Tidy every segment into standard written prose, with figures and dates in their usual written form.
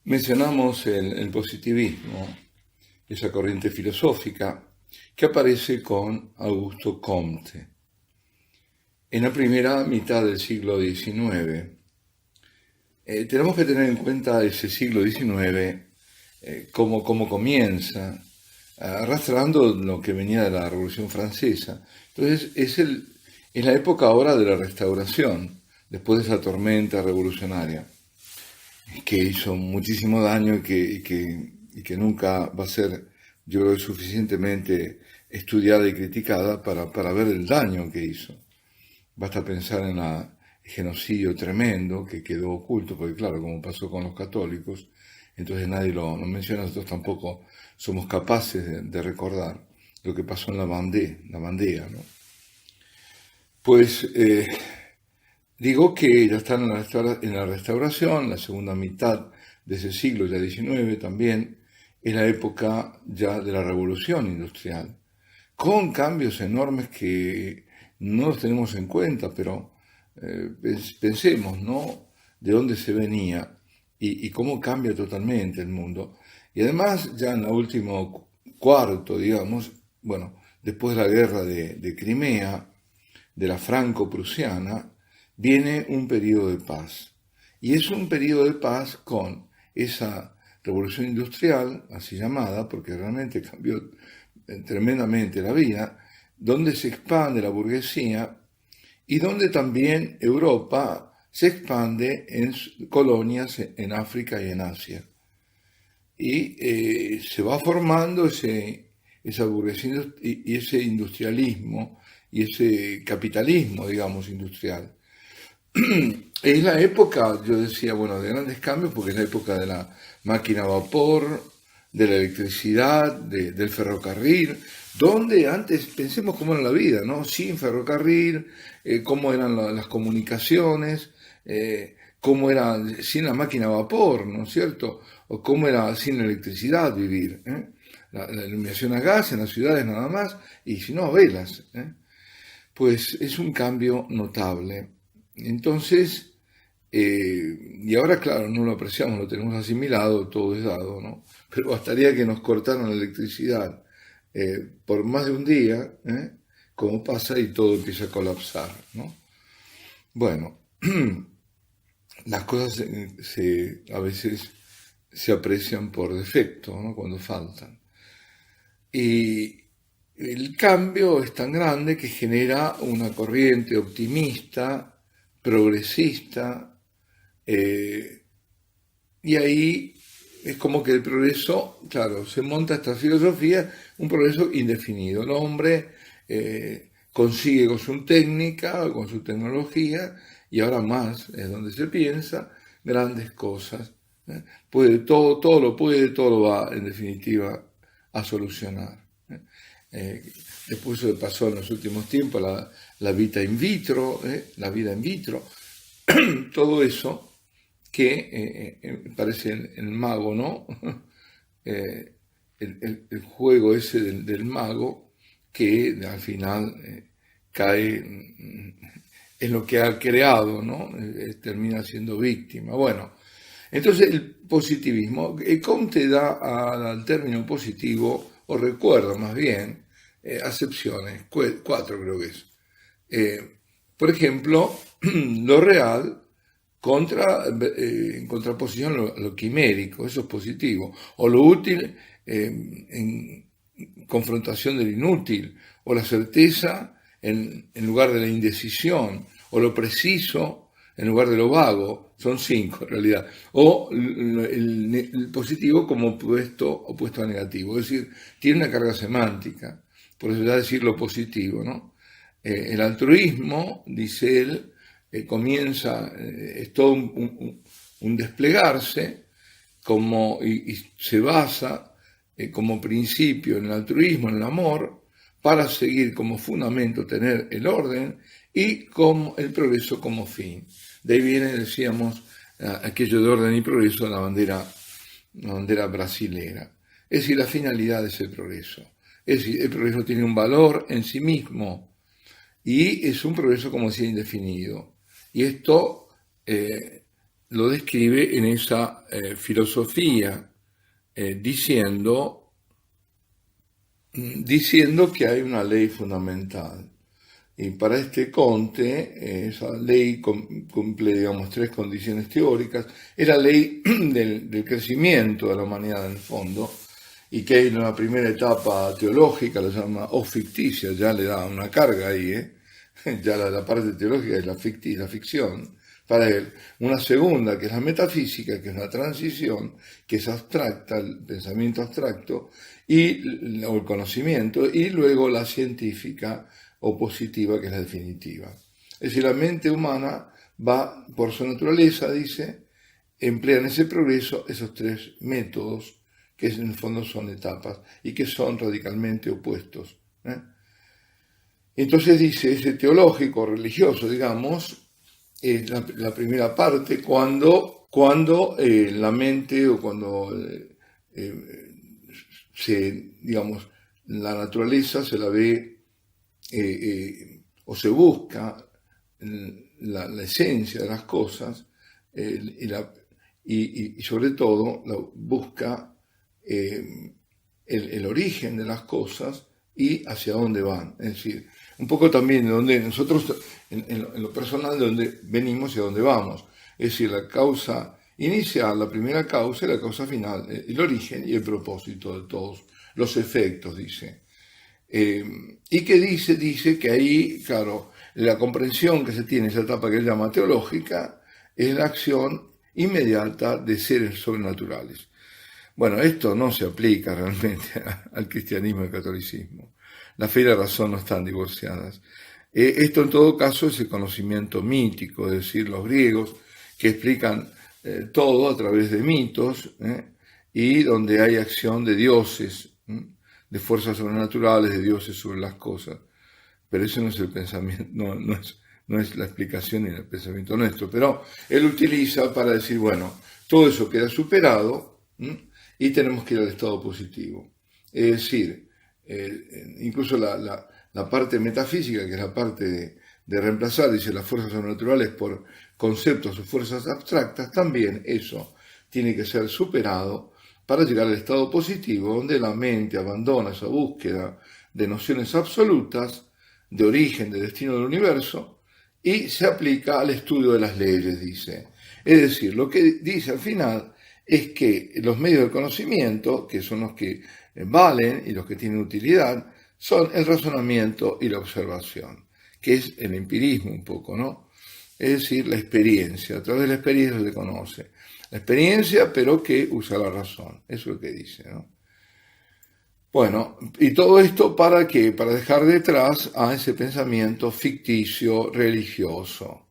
Mencionamos el positivismo, esa corriente filosófica que aparece con Augusto Comte. En la primera mitad del siglo XIX, tenemos que tener en cuenta ese siglo XIX, cómo comienza, arrastrando lo que venía de la Revolución Francesa. Entonces es la época ahora de la Restauración, después de esa tormenta revolucionaria, que hizo muchísimo daño y que nunca va a ser, yo creo, suficientemente estudiada y criticada para ver el daño que hizo. Basta pensar en el genocidio tremendo que quedó oculto, porque claro, como pasó con los católicos, entonces nadie lo menciona, nosotros tampoco somos capaces de recordar lo que pasó en la Bandea, ¿no? Pues digo que ya están en la restauración, la segunda mitad de ese siglo, ya XIX también, es la época ya de la revolución industrial, con cambios enormes que no los tenemos en cuenta, pero pensemos, ¿no? De dónde se venía y cómo cambia totalmente el mundo. Y además, ya en el último cuarto, digamos, bueno, después de la guerra de Crimea, de la franco-prusiana, viene un periodo de paz. Y es un periodo de paz con esa revolución industrial, así llamada, porque realmente cambió tremendamente la vida, donde se expande la burguesía y donde también Europa se expande en colonias en África y en Asia. Y se va formando esa burguesía y ese industrialismo y ese capitalismo, digamos, industrial. Es la época, yo decía, bueno, de grandes cambios, porque es la época de la máquina a vapor, de la electricidad, del ferrocarril, donde antes, pensemos cómo era la vida, ¿no? Sin ferrocarril, cómo eran las comunicaciones, cómo era sin la máquina a vapor, ¿no es cierto? O cómo era sin electricidad vivir, ¿eh? La iluminación a gas en las ciudades nada más, y si no, a velas, ¿eh? Pues es un cambio notable. Entonces, y ahora, claro, no lo apreciamos, lo tenemos asimilado, todo es dado, ¿no? Pero bastaría que nos cortaran la electricidad por más de un día, como pasa, y todo empieza a colapsar, ¿no? Bueno, las cosas a veces se aprecian por defecto, ¿no? Cuando faltan. Y el cambio es tan grande que genera una corriente optimista, progresista, y ahí es como que el progreso, claro, se monta esta filosofía, un progreso indefinido. El hombre consigue con su técnica, con su tecnología, y ahora más es donde se piensa, grandes cosas. Puede todo, todo lo puede, todo lo va, en definitiva, a solucionar. Después eso pasó en los últimos tiempos, la vida in vitro, la vida in vitro, todo eso que parece el mago, ¿no? El juego ese del mago que al final cae en lo que ha creado, ¿no? Termina siendo víctima. Bueno, entonces el positivismo, Comte da al término positivo, o recuerda más bien, acepciones, cuatro creo que es. Por ejemplo, lo real en contraposición a lo quimérico, eso es positivo, o lo útil en confrontación del inútil, o la certeza en lugar de la indecisión, o lo preciso en lugar de lo vago, son cinco en realidad, o el positivo como opuesto a negativo, es decir, tiene una carga semántica, por eso ya decir lo positivo, ¿no? El altruismo, dice él, comienza, es todo un desplegarse y se basa como principio en el altruismo, en el amor, para seguir como fundamento tener el orden y como el progreso como fin. De ahí viene, decíamos, aquello de orden y progreso, la bandera brasilera. Es decir, la finalidad es el progreso. Es decir, el progreso tiene un valor en sí mismo y es un progreso, como decía, indefinido. Y esto lo describe en esa filosofía, diciendo que hay una ley fundamental. Y para este Comte, esa ley cumple, digamos, tres condiciones teóricas. Es la ley del crecimiento de la humanidad, en el fondo, y que hay una primera etapa teológica, la llama o ficticia, ya le da una carga ahí, ya la parte teológica es la ficción, para él. Una segunda, que es la metafísica, que es una transición, que es abstracta, el pensamiento abstracto, o el conocimiento, y luego la científica, o positiva, que es la definitiva. Es decir, la mente humana va, por su naturaleza, dice, emplea en ese progreso esos tres métodos, que en el fondo son etapas, y que son radicalmente opuestos. Entonces dice, ese teológico, religioso, digamos, es la primera parte, cuando la mente, o cuando digamos, la naturaleza se la ve, o se busca la esencia de las cosas, y sobre todo busca el origen de las cosas y hacia dónde van. Es decir, un poco también de donde nosotros, en lo personal, de dónde venimos y a dónde vamos. Es decir, la causa inicial, la primera causa y la causa final, el origen y el propósito de todos los efectos, dice. Y que dice que ahí, claro, la comprensión que se tiene en esa etapa que él llama teológica es la acción inmediata de seres sobrenaturales. Bueno, esto no se aplica realmente al cristianismo y al catolicismo. La fe y la razón no están divorciadas. Esto en todo caso es el conocimiento mítico, es decir, los griegos que explican todo a través de mitos, y donde hay acción de dioses, de fuerzas sobrenaturales, de dioses sobre las cosas. Pero eso no es el pensamiento, no es la explicación ni el pensamiento nuestro. Pero él utiliza para decir, bueno, todo eso queda superado, y tenemos que ir al estado positivo. Es decir, incluso la parte metafísica, que es la parte de reemplazar, dice, las fuerzas sobrenaturales por conceptos o fuerzas abstractas, también eso tiene que ser superado para llegar al estado positivo, donde la mente abandona esa búsqueda de nociones absolutas, de origen, de destino del universo, y se aplica al estudio de las leyes, dice. Es decir, lo que dice al final es que los medios del conocimiento, que son los que valen y los que tienen utilidad, son el razonamiento y la observación, que es el empirismo un poco, ¿no? Es decir, la experiencia. A través de la experiencia se conoce. La experiencia, pero que usa la razón. Eso es lo que dice, ¿no? Bueno, y todo esto ¿para qué? Para dejar detrás a ese pensamiento ficticio, religioso.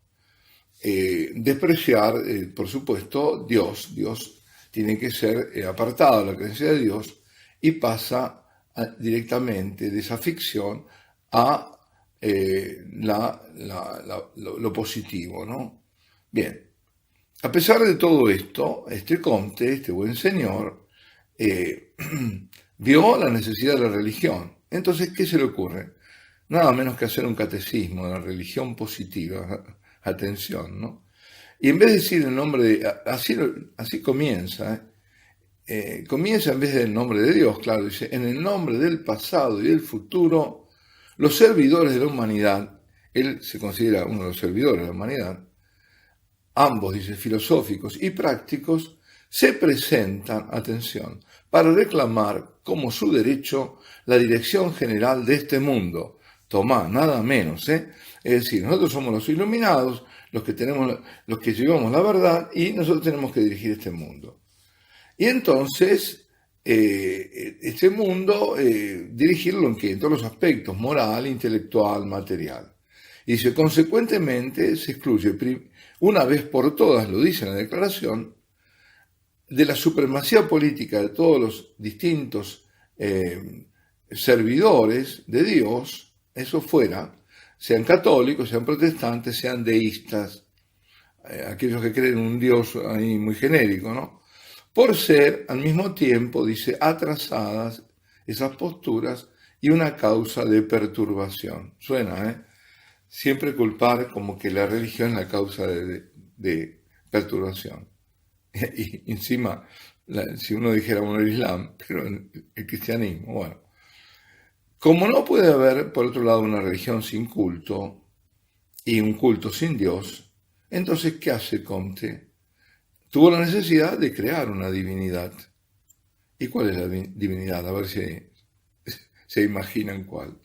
Despreciar, por supuesto, Dios. Dios tiene que ser apartado de la creencia de Dios, y pasa directamente de esa ficción a lo positivo, ¿no? Bien, a pesar de todo esto, este Comte, este buen señor, vio la necesidad de la religión. Entonces, ¿qué se le ocurre? Nada menos que hacer un catecismo de la religión positiva. Atención, ¿no? Y en vez de decir el nombre de... Así comienza, comienza en vez del nombre de Dios, claro, dice, en el nombre del pasado y del futuro, los servidores de la humanidad, él se considera uno de los servidores de la humanidad, ambos, dice, filosóficos y prácticos, se presentan, atención, para reclamar como su derecho la dirección general de este mundo. Tomá, nada menos, Es decir, nosotros somos los iluminados, los que llevamos la verdad, y nosotros tenemos que dirigir este mundo. Y entonces, este mundo, dirigirlo en todos los aspectos, moral, intelectual, material. Y dice, consecuentemente, se excluye, una vez por todas, lo dice en la declaración, de la supremacía política de todos los distintos servidores de Dios, eso fuera, sean católicos, sean protestantes, sean deístas, aquellos que creen en un Dios ahí muy genérico, ¿no? Por ser, al mismo tiempo, dice, atrasadas esas posturas y una causa de perturbación. Suena, Siempre culpar como que la religión es la causa de perturbación. Y encima, si uno dijera, bueno, el Islam, pero el cristianismo, bueno. Como no puede haber, por otro lado, una religión sin culto y un culto sin Dios, entonces, ¿qué hace Comte? Tuvo la necesidad de crear una divinidad. ¿Y cuál es la divinidad? A ver si se imaginan cuál.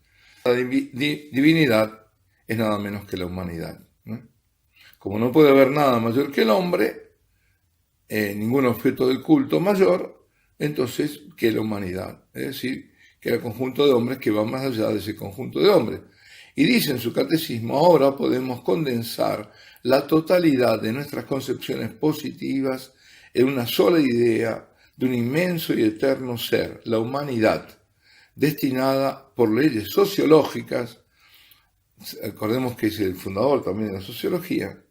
La divinidad es nada menos que la humanidad, ¿no? Como no puede haber nada mayor que el hombre, ningún objeto del culto mayor, entonces, que la humanidad. Es decir, que el conjunto de hombres que va más allá de ese conjunto de hombres. Y dice en su catecismo, ahora podemos condensar la totalidad de nuestras concepciones positivas en una sola idea de un inmenso y eterno ser, la humanidad, destinada por leyes sociológicas, recordemos que es el fundador también de la sociología,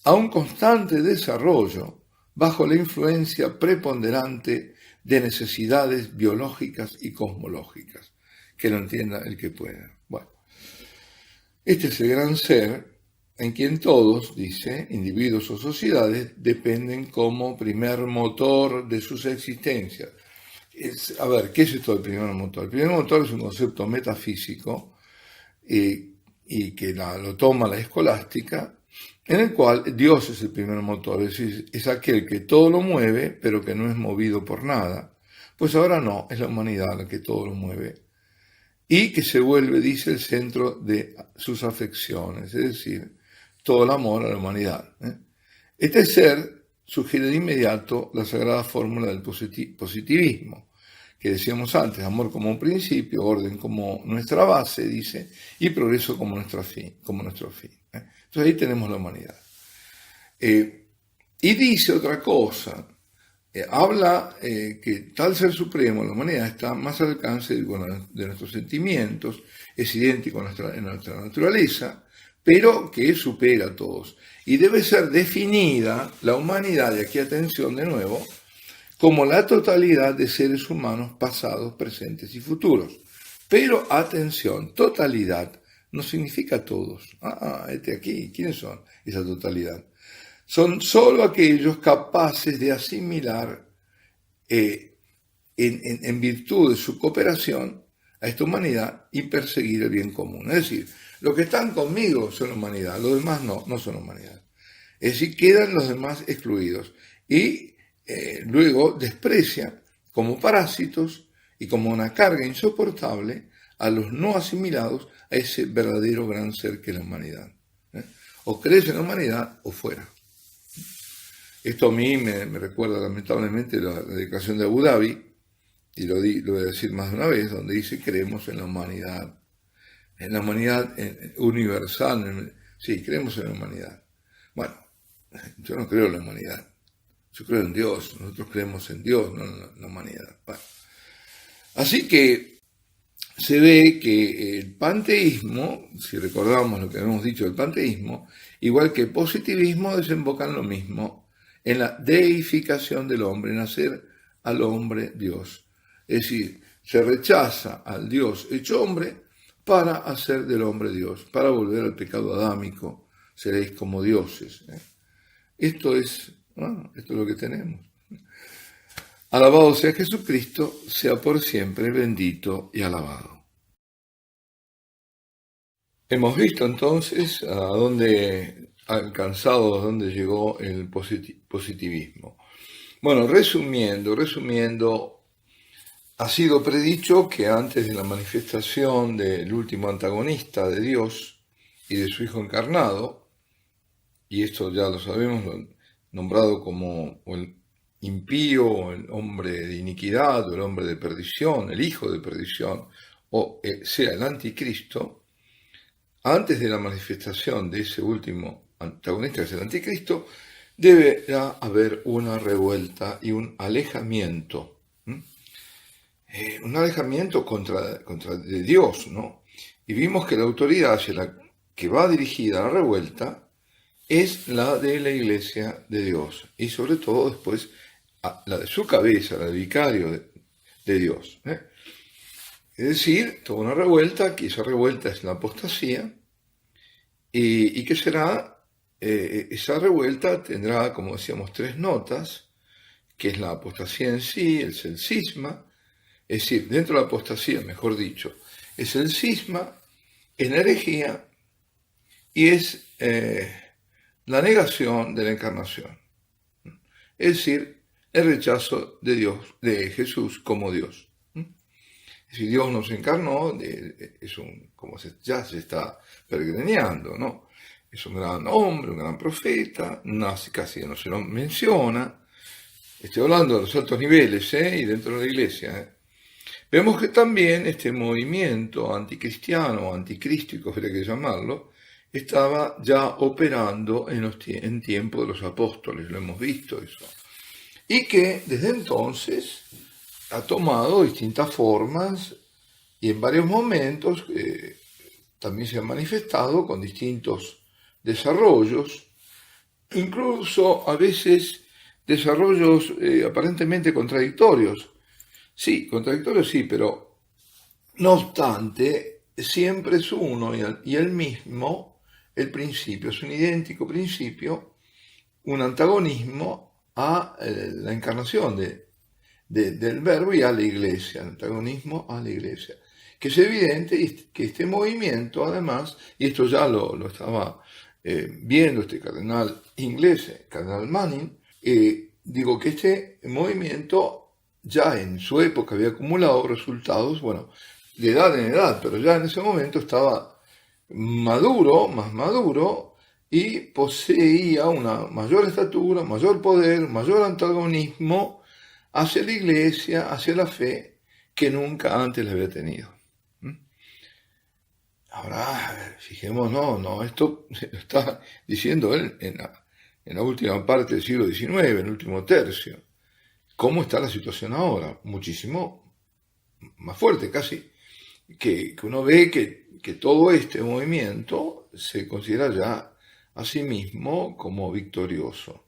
a un constante desarrollo bajo la influencia preponderante de necesidades biológicas y cosmológicas. Que lo entienda el que pueda. Bueno, este es el gran ser en quien todos, dice, individuos o sociedades, dependen como primer motor de sus existencias. A ver, ¿qué es esto del primer motor? El primer motor es un concepto metafísico y que lo toma la escolástica, en el cual Dios es el primer motor, es decir, es aquel que todo lo mueve, pero que no es movido por nada. Pues ahora no, es la humanidad la que todo lo mueve. Y que se vuelve, dice, el centro de sus afecciones, es decir, todo el amor a la humanidad. Este ser sugiere de inmediato la sagrada fórmula del positivismo, que decíamos antes, amor como un principio, orden como nuestra base, dice, y progreso como nuestro fin. Entonces ahí tenemos la humanidad. Y dice otra cosa, habla que tal ser supremo, la humanidad, está más al alcance de nuestros sentimientos, es idéntico en nuestra naturaleza, pero que supera a todos. Y debe ser definida la humanidad, y aquí atención de nuevo, como la totalidad de seres humanos pasados, presentes y futuros. Pero atención, totalidad no significa todos. Aquí, ¿quiénes son esa totalidad? Son solo aquellos capaces de asimilar en virtud de su cooperación a esta humanidad y perseguir el bien común. Es decir, los que están conmigo son humanidad, los demás no son humanidad. Es decir, quedan los demás excluidos y luego desprecia como parásitos y como una carga insoportable a los no asimilados a ese verdadero gran ser que es la humanidad. O crees en la humanidad o fuera. Esto a mí me recuerda lamentablemente la declaración de Abu Dhabi, y lo voy a decir más de una vez, donde dice creemos en la humanidad universal, sí, creemos en la humanidad. Bueno, yo no creo en la humanidad, yo creo en Dios, nosotros creemos en Dios, no en la humanidad. Bueno, así que se ve que el panteísmo, si recordamos lo que habíamos dicho del panteísmo, igual que el positivismo, desembocan lo mismo en la deificación del hombre, en hacer al hombre Dios. Es decir, se rechaza al Dios hecho hombre para hacer del hombre Dios, para volver al pecado adámico, seréis como dioses. Esto es lo que tenemos. Alabado sea Jesucristo, sea por siempre bendito y alabado. Hemos visto entonces a dónde llegó el positivismo. Bueno, resumiendo, ha sido predicho que antes de la manifestación del último antagonista de Dios y de su Hijo encarnado, y esto ya lo sabemos, nombrado como el impío, o el hombre de iniquidad, o el hombre de perdición, el hijo de perdición, o sea el anticristo, antes de la manifestación de ese último antagonista, que es el anticristo, deberá haber una revuelta y un alejamiento. Un alejamiento contra de Dios, ¿no? Y vimos que la autoridad hacia la que va dirigida la revuelta es la de la Iglesia de Dios, y sobre todo después la de su cabeza, la del vicario de Dios. Es decir, toda una revuelta, que esa revuelta es la apostasía, y que será esa revuelta tendrá, como decíamos, tres notas, que es la apostasía en sí, es el cisma, es decir, dentro de la apostasía, mejor dicho, es el cisma, es la herejía y es la negación de la encarnación. Es decir, el rechazo de Dios, de Jesús como Dios. Si Dios nos encarnó, ya se está peregrinando, ¿no? Es un gran hombre, un gran profeta, casi no se lo menciona. Estoy hablando de los altos niveles, y dentro de la iglesia. Vemos que también este movimiento anticristiano o anticrístico, habría que llamarlo, estaba ya operando en tiempo de los apóstoles, lo hemos visto eso. Y que desde entonces ha tomado distintas formas y en varios momentos también se ha manifestado con distintos desarrollos, incluso a veces desarrollos aparentemente contradictorios. Sí, contradictorios sí, pero no obstante, siempre es uno y el mismo el principio, es un idéntico principio, un antagonismo a la encarnación del verbo y a la iglesia, el antagonismo a la iglesia. Que es evidente que este movimiento, además, y esto ya lo estaba viendo este cardenal inglés, cardenal Manning, digo que este movimiento ya en su época había acumulado resultados, bueno, de edad en edad, pero ya en ese momento estaba maduro, más maduro, y poseía una mayor estatura, mayor poder, mayor antagonismo hacia la iglesia, hacia la fe, que nunca antes la había tenido. Ahora, fijémonos, no, esto lo está diciendo él en la última parte del siglo XIX, en el último tercio. ¿Cómo está la situación ahora? Muchísimo más fuerte, casi, que uno ve que todo este movimiento se considera ya a sí mismo como victorioso.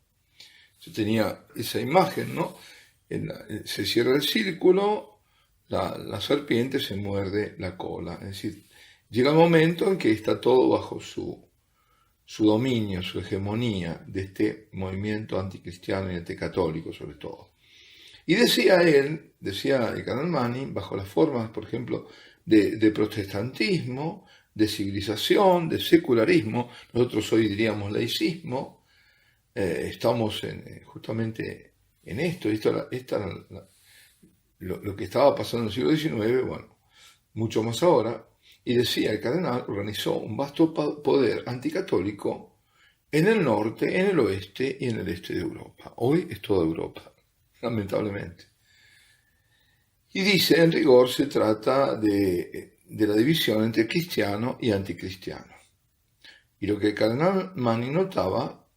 Se tenía esa imagen, ¿no? Se cierra el círculo, la serpiente se muerde la cola. Es decir, llega el momento en que está todo bajo su dominio, su hegemonía de este movimiento anticristiano y anticatólico sobre todo. Y decía el cardenal Manning, bajo las formas, por ejemplo, de protestantismo, de civilización, de secularismo, nosotros hoy diríamos laicismo, estamos justamente en esto lo que estaba pasando en el siglo XIX, bueno, mucho más ahora, y decía el cardenal, organizó un vasto poder anticatólico en el norte, en el oeste y en el este de Europa. Hoy es toda Europa, lamentablemente. Y dice, en rigor, se trata de la división entre cristiano y anticristiano. Y lo que el cardenal Manning notaba,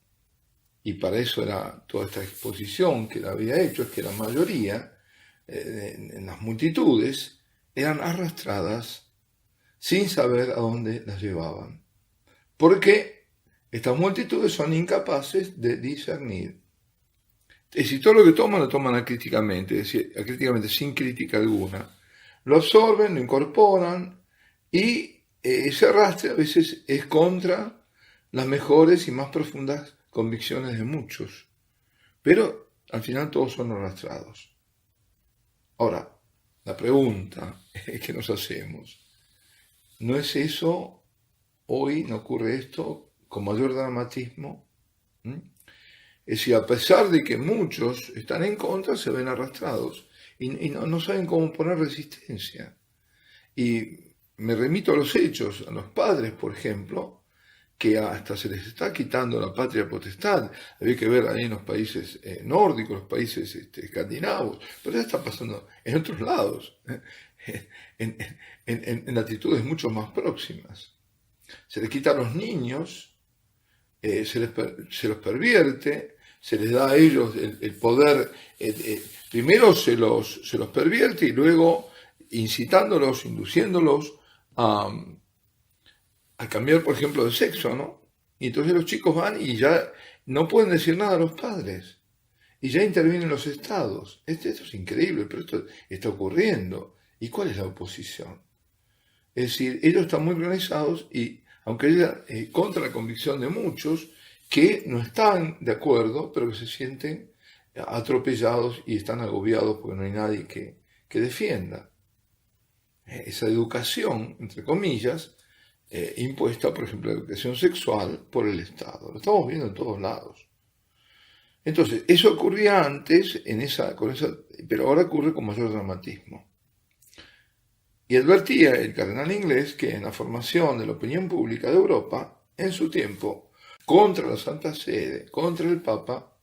y para eso era toda esta exposición que él había hecho, es que la mayoría, en las multitudes, eran arrastradas sin saber a dónde las llevaban. Porque estas multitudes son incapaces de discernir. Es decir, todo lo que toman lo toman acríticamente, es decir, acríticamente sin crítica alguna. Lo absorben, lo incorporan y ese arrastre a veces es contra las mejores y más profundas convicciones de muchos. Pero al final todos son arrastrados. Ahora, la pregunta que nos hacemos, ¿no es eso, hoy no ocurre esto con mayor dramatismo? Es decir, a pesar de que muchos están en contra, se ven arrastrados y no saben cómo poner resistencia. Y me remito a los hechos, a los padres, por ejemplo, que hasta se les está quitando la patria potestad. Había que ver ahí en los países nórdicos, los países escandinavos, pero ya está pasando en otros lados, en latitudes mucho más próximas. Se les quita a los niños, se los pervierte, se les da a ellos el poder, primero se los pervierte y luego incitándolos, induciéndolos a cambiar, por ejemplo, de sexo, ¿no? Y entonces los chicos van y ya no pueden decir nada a los padres. Y ya intervienen los estados. Esto es increíble, pero esto está ocurriendo. ¿Y cuál es la oposición? Es decir, ellos están muy organizados y, aunque contra la convicción de muchos, que no están de acuerdo, pero que se sienten atropellados y están agobiados porque no hay nadie que defienda. Esa educación, entre comillas, impuesta, por ejemplo, la educación sexual por el Estado. Lo estamos viendo en todos lados. Entonces, eso ocurría antes, pero ahora ocurre con mayor dramatismo. Y advertía el cardenal inglés que en la formación de la opinión pública de Europa, en su tiempo, contra la Santa Sede, contra el Papa,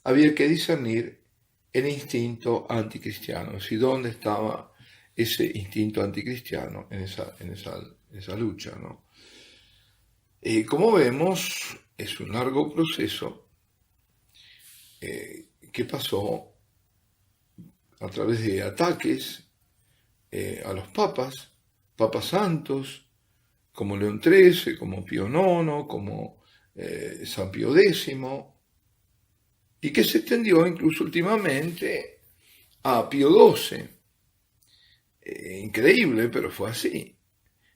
había que discernir el instinto anticristiano, es decir, dónde estaba ese instinto anticristiano en esa lucha, ¿no? Como vemos, es un largo proceso que pasó a través de ataques a los papas santos, como León XIII, como Pío IX, como San Pío X, y que se extendió incluso últimamente a Pío XII. Increíble, pero fue así.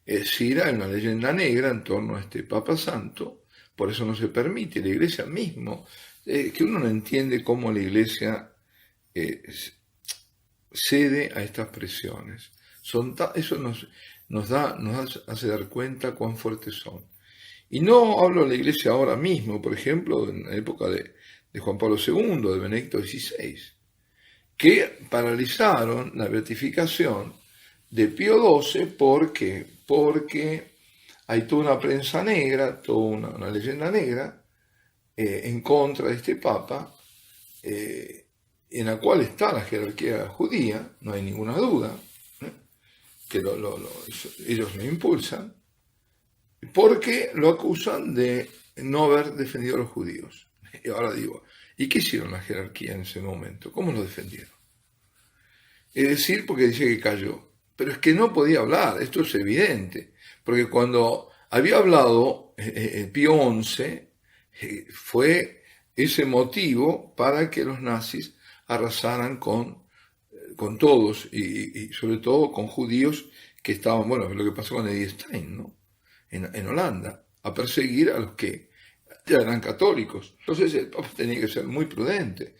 Es decir, hay una leyenda negra en torno a este Papa Santo, por eso no se permite. La Iglesia mismo, que uno no entiende cómo la Iglesia cede a estas presiones. Eso nos hace dar cuenta cuán fuertes son. Y no hablo de la Iglesia ahora mismo, por ejemplo, en la época de Juan Pablo II, de Benedicto XVI, que paralizaron la beatificación de Pío XII porque hay toda una prensa negra, toda una leyenda negra en contra de este Papa, en la cual está la jerarquía judía, no hay ninguna duda, que ellos lo impulsan, porque lo acusan de no haber defendido a los judíos. Y ahora digo, ¿y qué hicieron la jerarquía en ese momento? ¿Cómo lo defendieron? Es decir, porque dice que cayó. Pero es que no podía hablar, esto es evidente, porque cuando había hablado Pío XI, fue ese motivo para que los nazis arrasaran con todos, y sobre todo con judíos que estaban, bueno, lo que pasó con Edith Stein, ¿no? En Holanda, a perseguir a los que ya eran católicos. Entonces el Papa tenía que ser muy prudente,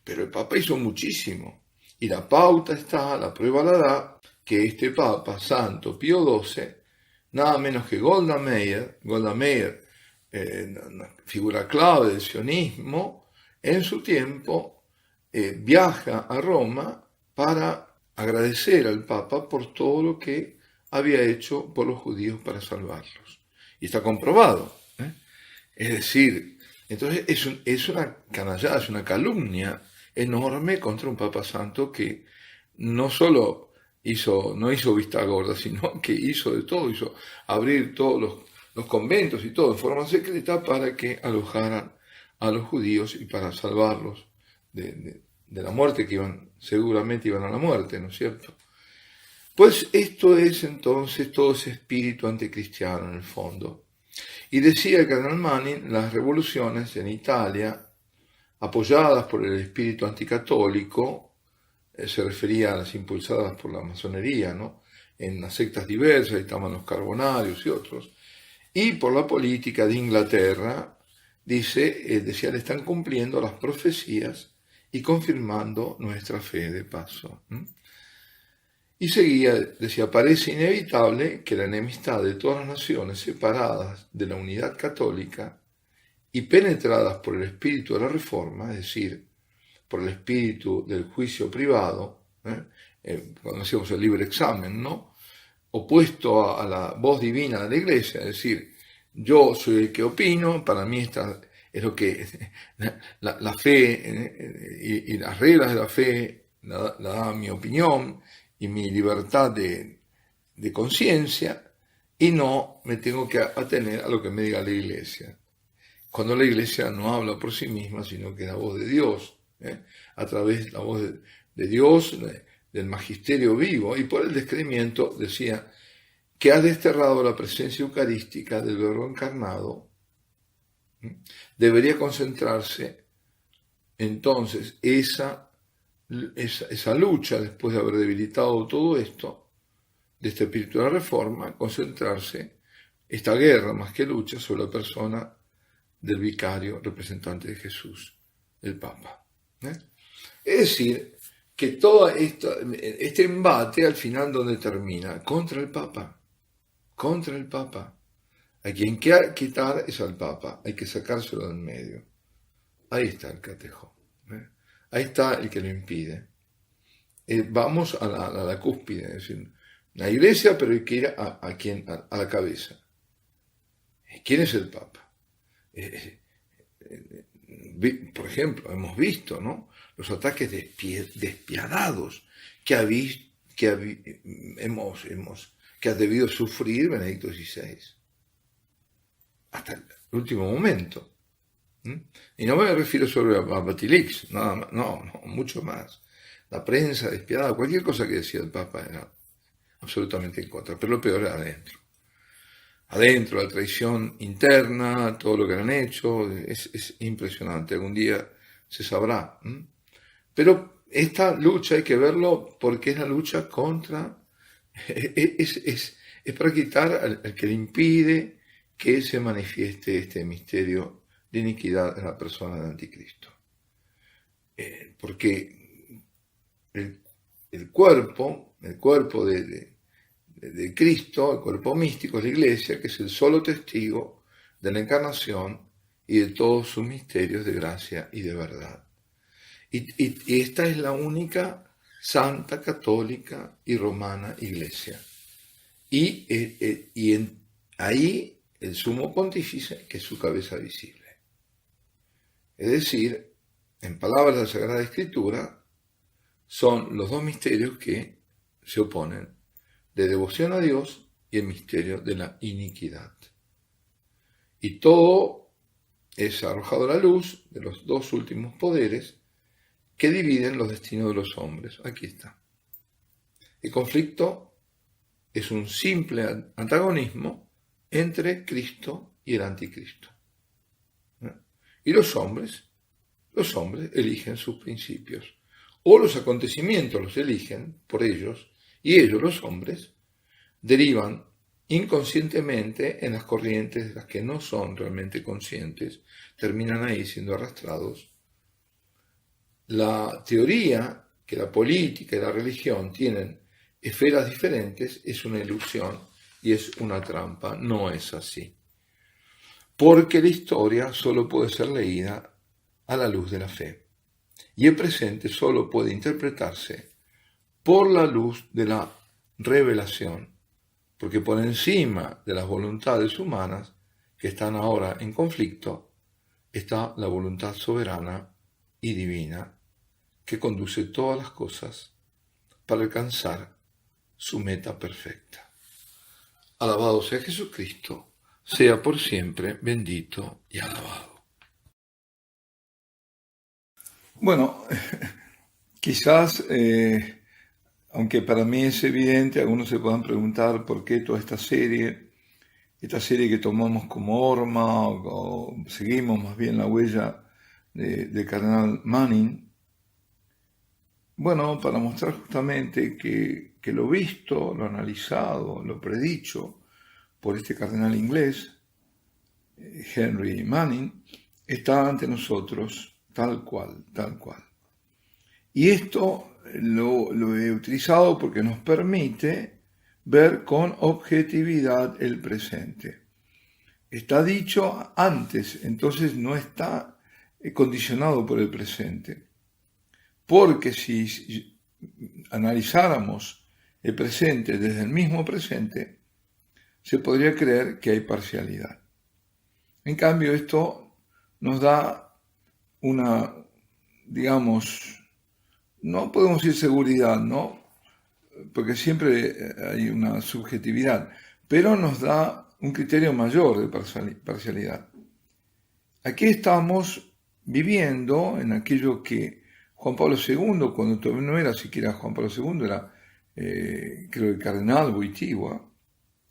pero el Papa hizo muchísimo, y la pauta está, la prueba la da, que este Papa Santo Pío XII, nada menos que Golda Meir, una figura clave del sionismo, en su tiempo viaja a Roma para agradecer al Papa por todo lo que había hecho por los judíos para salvarlos. Y está comprobado. Es decir, entonces es una canallada, es una calumnia enorme contra un Papa Santo que no solo no hizo vista gorda, sino que hizo de todo, hizo abrir todos los conventos y todo en forma secreta para que alojaran a los judíos y para salvarlos de la muerte, que seguramente iban a la muerte, ¿no es cierto? Pues esto es entonces todo ese espíritu anticristiano en el fondo. Y decía el cardenal Manning, las revoluciones en Italia, apoyadas por el espíritu anticatólico, se refería a las impulsadas por la masonería, ¿no? En las sectas diversas, ahí estaban los carbonarios y otros, y por la política de Inglaterra, decía, le están cumpliendo las profecías y confirmando nuestra fe de paso. Y seguía, decía, parece inevitable que la enemistad de todas las naciones separadas de la unidad católica y penetradas por el espíritu de la Reforma, es decir, por el espíritu del juicio privado, cuando hacíamos el libre examen, ¿no? Opuesto a la voz divina de la Iglesia, es decir, yo soy el que opino, para mí esta es lo que la fe y las reglas de la fe la da mi opinión y mi libertad de conciencia, y no me tengo que atener a lo que me diga la Iglesia. Cuando la Iglesia no habla por sí misma, sino que es la voz de Dios, a través de la voz de Dios, del magisterio vivo, y por el descreimiento, decía, que ha desterrado la presencia eucarística del Verbo encarnado, debería concentrarse entonces esa lucha, después de haber debilitado todo esto, de este espíritu de la Reforma, concentrarse esta guerra más que lucha sobre la persona del vicario representante de Jesús, el Papa. Es decir, que todo este embate al final donde termina, contra el Papa, contra el Papa. A quien quiera quitar es al Papa, hay que sacárselo del medio. Ahí está el catejo, ahí está el que lo impide. Vamos a la cúspide, es decir, la iglesia, pero hay que ir a la cabeza. ¿Quién es el Papa? Por ejemplo, hemos visto, ¿no?, los ataques despiadados que ha debido sufrir Benedicto XVI hasta el último momento. Y no me refiero solo a Batilix, nada más, no, mucho más. La prensa despiadada, cualquier cosa que decía el Papa era absolutamente en contra, pero lo peor era adentro. Adentro, la traición interna, todo lo que han hecho, es impresionante, algún día se sabrá. Pero esta lucha hay que verlo porque es la lucha contra, es para quitar al que le impide que se manifieste este misterio de iniquidad en la persona del anticristo. Porque el cuerpo de Cristo, el cuerpo místico, es la Iglesia, que es el solo testigo de la encarnación y de todos sus misterios de gracia y de verdad. Y esta es la única santa, católica y romana Iglesia. Ahí el sumo pontífice, que es su cabeza visible. Es decir, en palabras de la Sagrada Escritura, son los dos misterios que se oponen, de devoción a Dios y el misterio de la iniquidad. Y todo es arrojado a la luz de los dos últimos poderes que dividen los destinos de los hombres. Aquí está. El conflicto es un simple antagonismo entre Cristo y el anticristo. Y los hombres eligen sus principios, o los acontecimientos los eligen por ellos, y ellos, los hombres, derivan inconscientemente en las corrientes de las que no son realmente conscientes, terminan ahí siendo arrastrados. La teoría que la política y la religión tienen esferas diferentes es una ilusión y es una trampa, no es así. Porque la historia solo puede ser leída a la luz de la fe, y el presente solo puede interpretarse por la luz de la revelación, porque por encima de las voluntades humanas que están ahora en conflicto, está la voluntad soberana y divina que conduce todas las cosas para alcanzar su meta perfecta. Alabado sea Jesucristo, sea por siempre bendito y alabado. Bueno, quizás, aunque para mí es evidente, algunos se puedan preguntar por qué toda esta serie que tomamos como horma o seguimos más bien la huella del cardenal Manning. Bueno, para mostrar justamente que lo visto, lo analizado, lo predicho por este cardenal inglés, Henry Manning, está ante nosotros tal cual. Y esto lo he utilizado porque nos permite ver con objetividad el presente. Está dicho antes, entonces no está condicionado por el presente. Porque si analizáramos el presente desde el mismo presente, se podría creer que hay parcialidad. En cambio, esto nos da una, digamos, no podemos decir seguridad, ¿no? Porque siempre hay una subjetividad, pero nos da un criterio mayor de parcialidad. Aquí estamos viviendo en aquello que Juan Pablo II, cuando todavía no era siquiera Juan Pablo II, era creo el cardenal Wojtyła,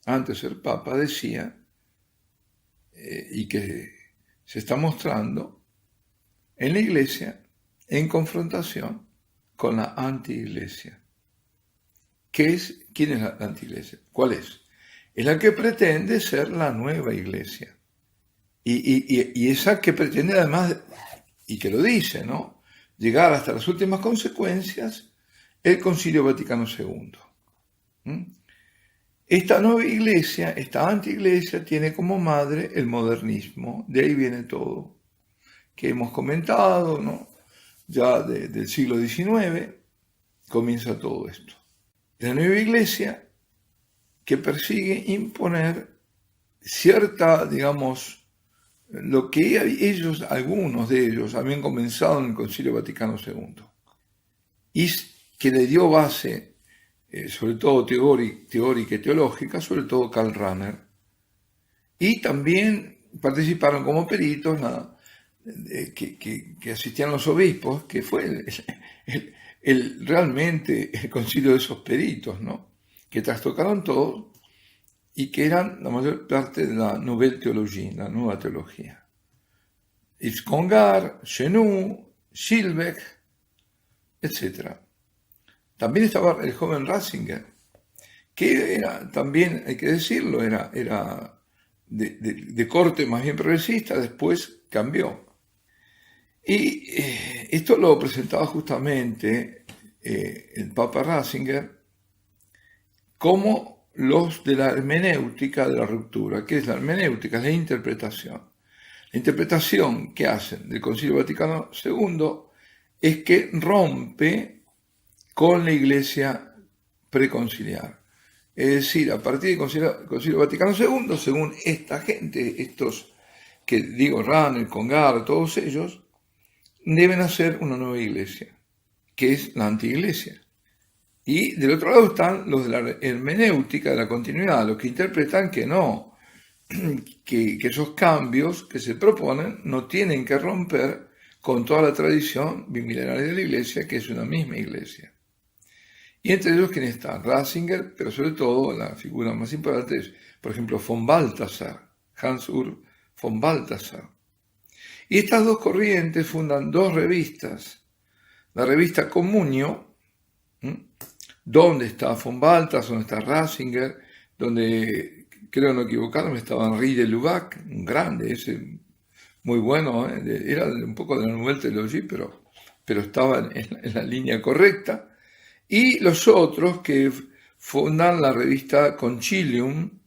antes de ser papa, decía, y que se está mostrando en la Iglesia en confrontación con la anti-Iglesia. ¿Quién es la anti-Iglesia? ¿Cuál es? Es la que pretende ser la nueva Iglesia. y esa que pretende además, y que lo dice, ¿no?, llegar hasta las últimas consecuencias, el Concilio Vaticano II. Esta nueva iglesia, esta antiiglesia, tiene como madre el modernismo, de ahí viene todo, que hemos comentado, ¿no?, ya del siglo XIX, comienza todo esto. La nueva iglesia que persigue imponer cierta, digamos, lo que ellos, algunos de ellos, habían comenzado en el Concilio Vaticano II, y que le dio base, sobre todo teórica y teológica, sobre todo Karl Rahner, y también participaron como peritos que asistían los obispos, que fue realmente el concilio de esos peritos, ¿no?, que trastocaron todo y que eran la mayor parte de la Nouvelle Théologie, la nueva teología. Yves Congar, Chenu, Schillebeck, etc. También estaba el joven Ratzinger, que era también, hay que decirlo, era de corte más bien progresista, después cambió. Y esto lo presentaba justamente el Papa Ratzinger como los de la hermenéutica de la ruptura. ¿Qué es la hermenéutica? Es la interpretación. La interpretación que hacen del Concilio Vaticano II es que rompe con la Iglesia preconciliar. Es decir, a partir del Concilio Vaticano II, según esta gente, estos que digo, Rahner, Congar, todos ellos, deben hacer una nueva iglesia, que es la antiiglesia. Y del otro lado están los de la hermenéutica de la continuidad, los que interpretan que no, que esos cambios que se proponen no tienen que romper con toda la tradición bimilenaria de la iglesia, que es una misma iglesia. Y entre ellos, ¿quién está? Ratzinger, pero sobre todo la figura más importante es, por ejemplo, von Balthasar, Hans-Urs von Balthasar. Y estas dos corrientes fundan dos revistas. La revista Communio, donde está von Balthasar, donde está Ratzinger, donde, creo no equivocarme, estaba Henri de Lubac, un grande, ese muy bueno, era un poco de la Nouvelle Théologie, pero estaba en la línea correcta. Y los otros que fundan la revista Concilium,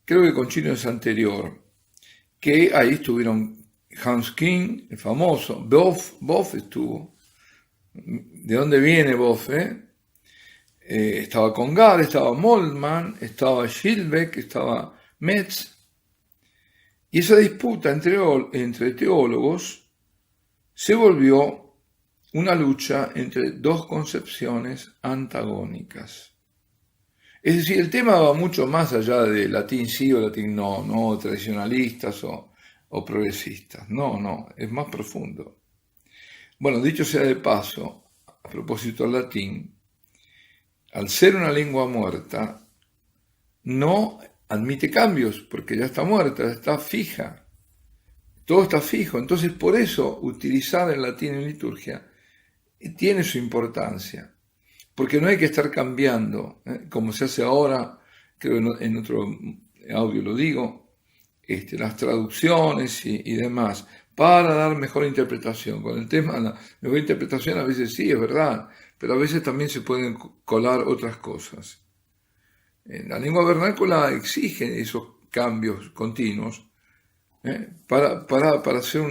creo que Concilium es anterior, que ahí estuvieron Hans King, el famoso, Boff estuvo. ¿De dónde viene Boff? Estaba Congar, estaba Moltmann, estaba Schillebeck, estaba Metz. Y esa disputa entre teólogos se volvió una lucha entre dos concepciones antagónicas. Es decir, el tema va mucho más allá de latín sí o latín no, tradicionalistas o progresistas. No, es más profundo. Bueno, dicho sea de paso, a propósito del latín, al ser una lengua muerta, no admite cambios, porque ya está muerta, ya está fija. Todo está fijo. Entonces, por eso, utilizar el latín en liturgia tiene su importancia, porque no hay que estar cambiando, como se hace ahora, creo en otro audio lo digo, las traducciones y demás, para dar mejor interpretación. Con el tema de la mejor interpretación a veces sí, es verdad, pero a veces también se pueden colar otras cosas. La lengua vernácula exige esos cambios continuos para hacer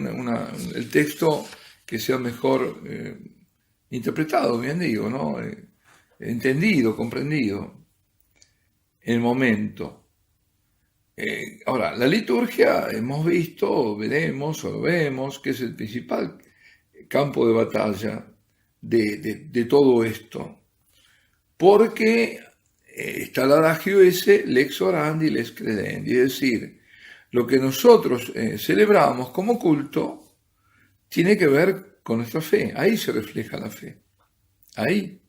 el texto que sea mejor interpretado, bien digo, ¿no? Entendido, comprendido, en el momento. Ahora, la liturgia hemos visto, veremos o lo vemos, que es el principal campo de batalla de todo esto, porque está el adagio ese, lex orandi, lex credendi, es decir, lo que nosotros celebramos como culto tiene que ver con nuestra fe, ahí se refleja la fe, ahí.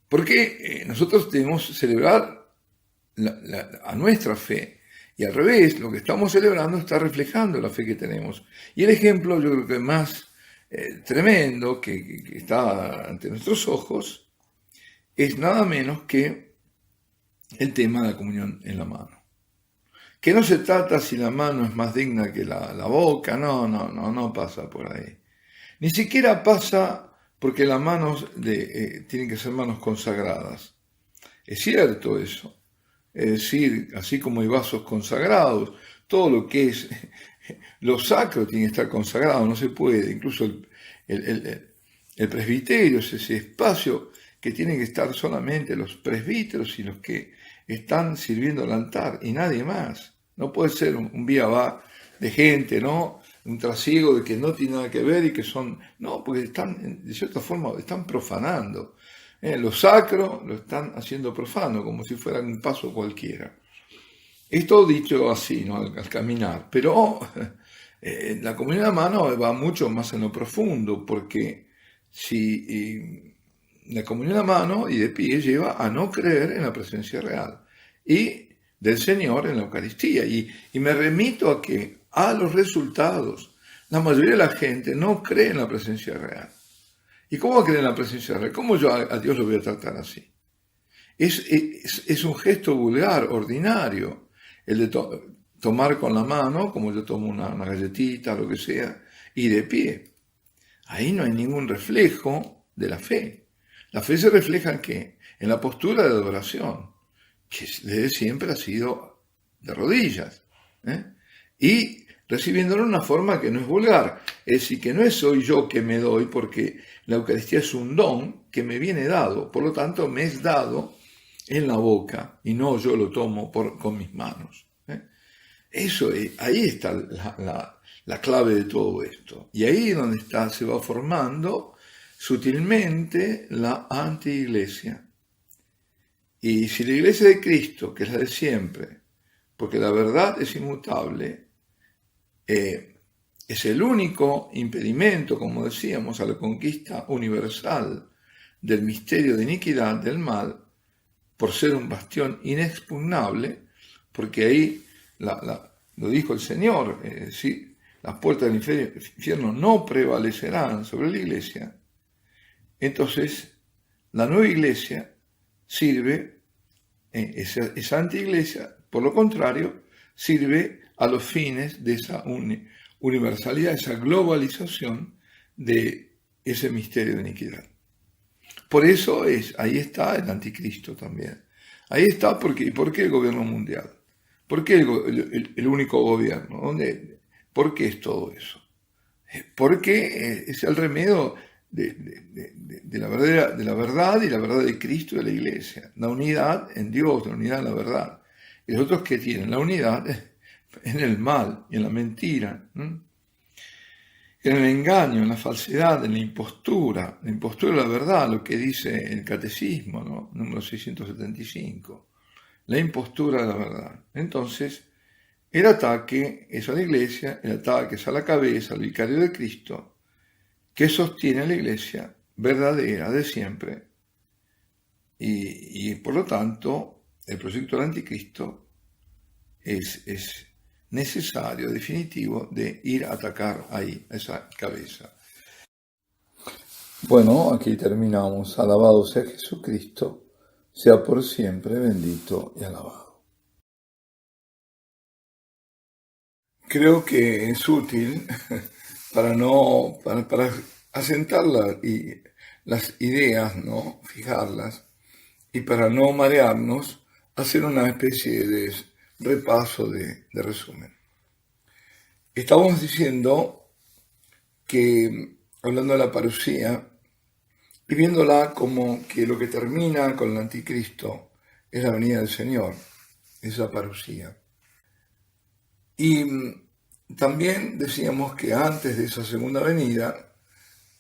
Porque nosotros debemos celebrar a nuestra fe, y al revés, lo que estamos celebrando está reflejando la fe que tenemos. Y el ejemplo, yo creo que más tremendo que está ante nuestros ojos, es nada menos que el tema de la comunión en la mano. Que no se trata si la mano es más digna que la boca, no pasa por ahí. Ni siquiera pasa porque las manos tienen que ser manos consagradas. Es cierto eso. Es decir, así como hay vasos consagrados, todo lo que es lo sacro tiene que estar consagrado, no se puede. Incluso el presbiterio es ese espacio que tienen que estar solamente los presbíteros y los que están sirviendo al altar y nadie más. No puede ser un vía va de gente, ¿no? Un trasiego de que no tiene nada que ver y que son... No, porque están, de cierta forma, están profanando. Lo sacro lo están haciendo profano, como si fuera un paso cualquiera. Esto dicho así, ¿no? Al caminar. Pero la comunión de mano va mucho más en lo profundo, porque si la comunión de mano y de pie lleva a no creer en la presencia real y del Señor en la Eucaristía. Y me remito a los resultados. La mayoría de la gente no cree en la presencia real. ¿Y cómo va a creer en la presencia real? ¿Cómo yo a Dios lo voy a tratar así? Es un gesto vulgar, ordinario, el de tomar con la mano, como yo tomo una galletita, lo que sea, y de pie. Ahí no hay ningún reflejo de la fe. La fe se refleja ¿en qué? En la postura de adoración, que desde siempre ha sido de rodillas, y recibiéndolo de una forma que no es vulgar, es decir, que no soy yo que me doy, porque la Eucaristía es un don que me viene dado, por lo tanto me es dado en la boca y no yo lo tomo con mis manos. Ahí está la clave de todo esto. Y ahí es donde se va formando sutilmente la antiiglesia. Y si la iglesia de Cristo, que es la de siempre, porque la verdad es inmutable, es el único impedimento, como decíamos, a la conquista universal del misterio de iniquidad, del mal, por ser un bastión inexpugnable, porque ahí lo dijo el Señor, sí, las puertas del infierno no prevalecerán sobre la iglesia. Entonces, la nueva iglesia sirve, esa antiiglesia, por lo contrario, sirve a los fines de esa universalidad, esa globalización de ese misterio de iniquidad. Por eso ahí está el anticristo también. Ahí está, ¿por qué el gobierno mundial? ¿Por qué el único gobierno? ¿Por qué es todo eso? Porque es el remedio de la verdad y la verdad de Cristo y de la iglesia. La unidad en Dios, la unidad en la verdad. Y los otros que tienen la unidad en el mal y en la mentira, en el engaño, en la falsedad, en la impostura de la verdad, lo que dice el catecismo, ¿no? Número 675, la impostura de la verdad. Entonces, el ataque es a la iglesia, el ataque es a la cabeza, al vicario de Cristo, que sostiene a la iglesia verdadera de siempre, y por lo tanto, el proyecto del anticristo es necesario, definitivo, de ir a atacar ahí, a esa cabeza. Bueno, aquí terminamos. Alabado sea Jesucristo, sea por siempre bendito y alabado. Creo que es útil para asentar las ideas, ¿no? Fijarlas, y para no marearnos, hacer una especie de repaso de resumen. Estamos diciendo que, hablando de la parusía, y viéndola como que lo que termina con el anticristo es la venida del Señor, es la parusía. Y también decíamos que antes de esa segunda venida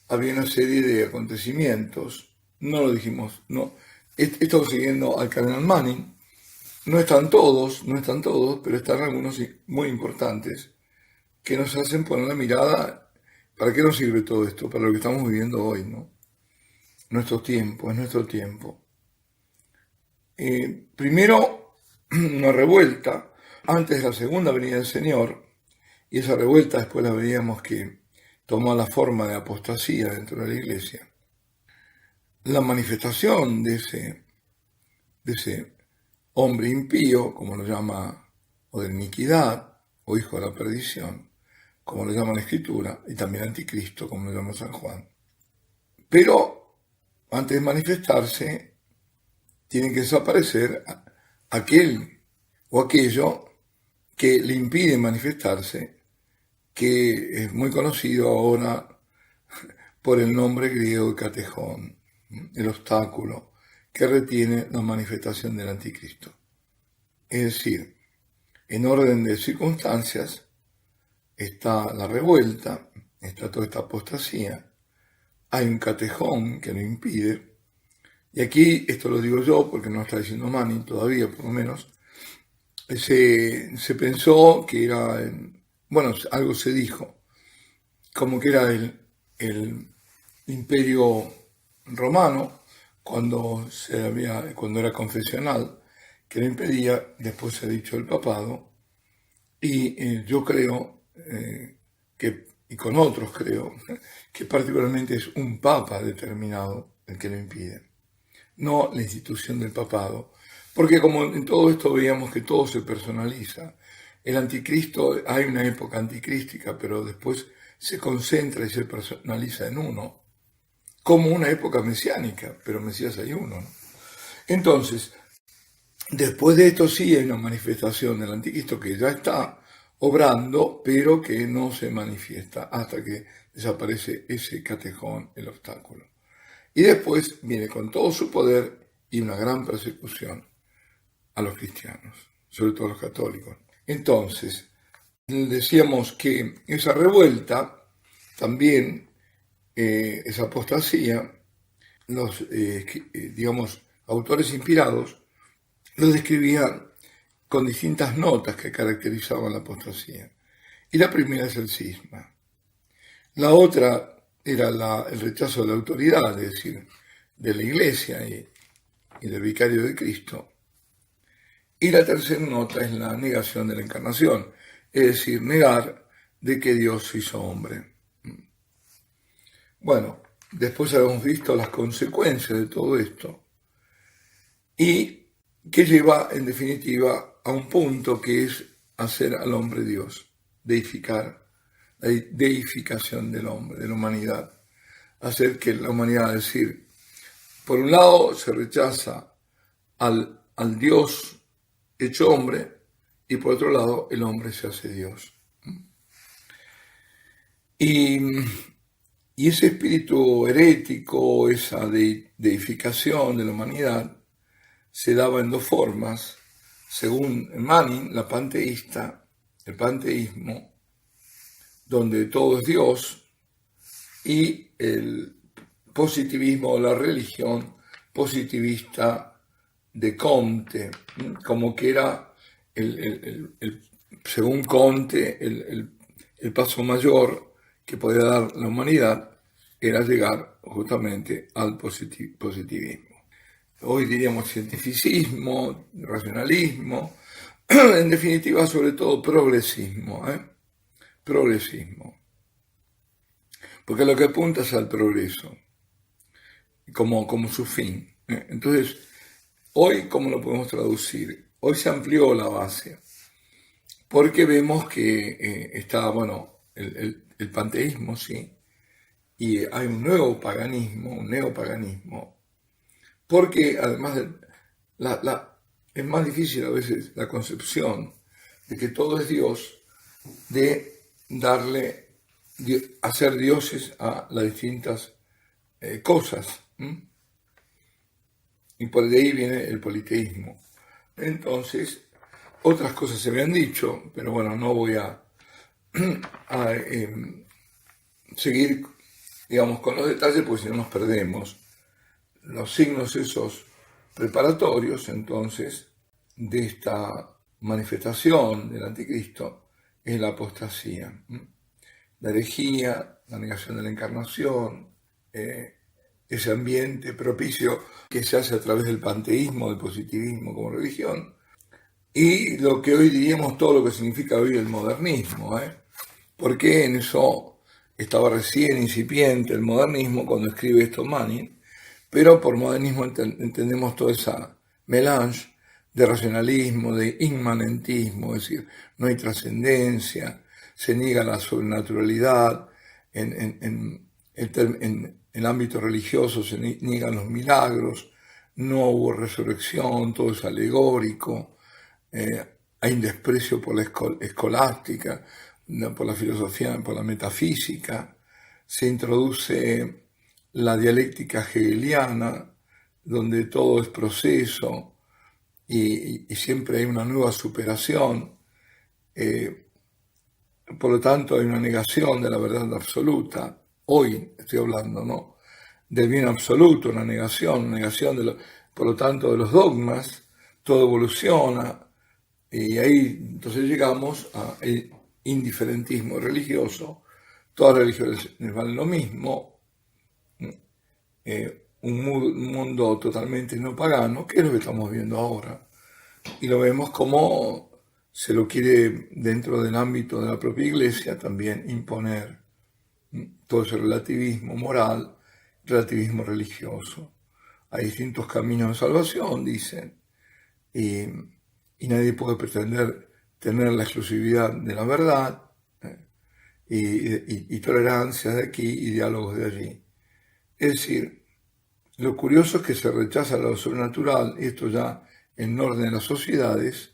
había una serie de acontecimientos, no lo dijimos, no, he estado siguiendo al cardenal Manning, no están todos, pero están algunos muy importantes que nos hacen poner la mirada, ¿para qué nos sirve todo esto? Para lo que estamos viviendo hoy, ¿no? Nuestro tiempo, es nuestro tiempo. Primero, una revuelta antes de la segunda venida del Señor, y esa revuelta después la veríamos que tomó la forma de apostasía dentro de la iglesia. La manifestación de ese hombre impío, como lo llama o de iniquidad, o hijo de la perdición, como le llama la Escritura, y también anticristo, como le llama San Juan. Pero antes de manifestarse, tiene que desaparecer aquel o aquello que le impide manifestarse, que es muy conocido ahora por el nombre griego de catejón, el obstáculo que retiene la manifestación del anticristo. Es decir, en orden de circunstancias está la revuelta, está toda esta apostasía, hay un catejón que lo impide, y aquí, esto lo digo yo porque no está diciendo Manning todavía, por lo menos, se pensó que era, bueno, algo se dijo, como que era el imperio romano, cuando era confesional, que lo impedía. Después se ha dicho el papado, y yo creo y con otros creo, que particularmente es un papa determinado el que lo impide, no la institución del papado, porque como en todo esto veíamos que todo se personaliza. El anticristo, hay una época anticrística, pero después se concentra y se personaliza en uno, como una época mesiánica, pero Mesías hay uno, ¿no? Entonces, después de esto sí hay una manifestación del anticristo que ya está obrando, pero que no se manifiesta hasta que desaparece ese catejón, el obstáculo. Y después viene con todo su poder y una gran persecución a los cristianos, sobre todo a los católicos. Entonces, decíamos que esa revuelta, también esa apostasía, los, autores inspirados lo describían con distintas notas que caracterizaban la apostasía. Y la primera es el cisma. La otra era el rechazo de la autoridad, es decir, de la Iglesia y del vicario de Cristo. Y la tercera nota es la negación de la encarnación, es decir, negar de que Dios se hizo hombre. Bueno, después habíamos visto las consecuencias de todo esto y que lleva, en definitiva, a un punto que es hacer al hombre Dios, deificar, la deificación del hombre, de la humanidad, hacer que la humanidad, es decir, por un lado se rechaza al Dios hecho hombre y por otro lado el hombre se hace Dios. Y ese espíritu herético, esa deificación de la humanidad, se daba en dos formas, según Manning, el panteísmo, donde todo es Dios, y el positivismo o la religión positivista de Comte, como que era, según Comte, el paso mayor que podía dar la humanidad era llegar justamente al positivismo. Hoy diríamos cientificismo, racionalismo, en definitiva sobre todo progresismo, progresismo, porque lo que apunta es al progreso, como su fin. Entonces, hoy, ¿cómo lo podemos traducir? Hoy se amplió la base, porque vemos que está, el panteísmo, sí, y hay un nuevo paganismo, un neopaganismo, porque además es más difícil a veces la concepción de que todo es Dios, de hacer dioses a las distintas cosas. Y por de ahí viene el politeísmo. Entonces, otras cosas se me han dicho, pero bueno, no voy a seguir, digamos, con los detalles, porque si no nos perdemos. Los signos esos preparatorios, entonces, de esta manifestación del anticristo es la apostasía, la herejía, la negación de la encarnación, ese ambiente propicio que se hace a través del panteísmo, del positivismo como religión, y lo que hoy diríamos todo lo que significa hoy el modernismo, porque en eso estaba recién incipiente el modernismo cuando escribe esto Manning, pero por modernismo entendemos toda esa melange de racionalismo, de inmanentismo, es decir, no hay trascendencia, se niega la sobrenaturalidad, en el ámbito religioso se niegan los milagros, no hubo resurrección, todo es alegórico, hay un desprecio por la escolástica, por la filosofía, por la metafísica, se introduce la dialéctica hegeliana, donde todo es proceso y siempre hay una nueva superación. Por lo tanto, hay una negación de la verdad absoluta. Hoy estoy hablando, ¿no?, del bien absoluto, una negación por lo tanto, de los dogmas. Todo evoluciona y ahí entonces llegamos al indiferentismo religioso. Todas las religiones valen lo mismo. Un mundo totalmente no pagano, que es lo que estamos viendo ahora. Y lo vemos como se lo quiere, dentro del ámbito de la propia Iglesia, también imponer todo ese relativismo moral, relativismo religioso. Hay distintos caminos de salvación, dicen, y nadie puede pretender tener la exclusividad de la verdad, y tolerancias de aquí y diálogos de allí. Es decir, lo curioso es que se rechaza lo sobrenatural, y esto ya en orden de las sociedades,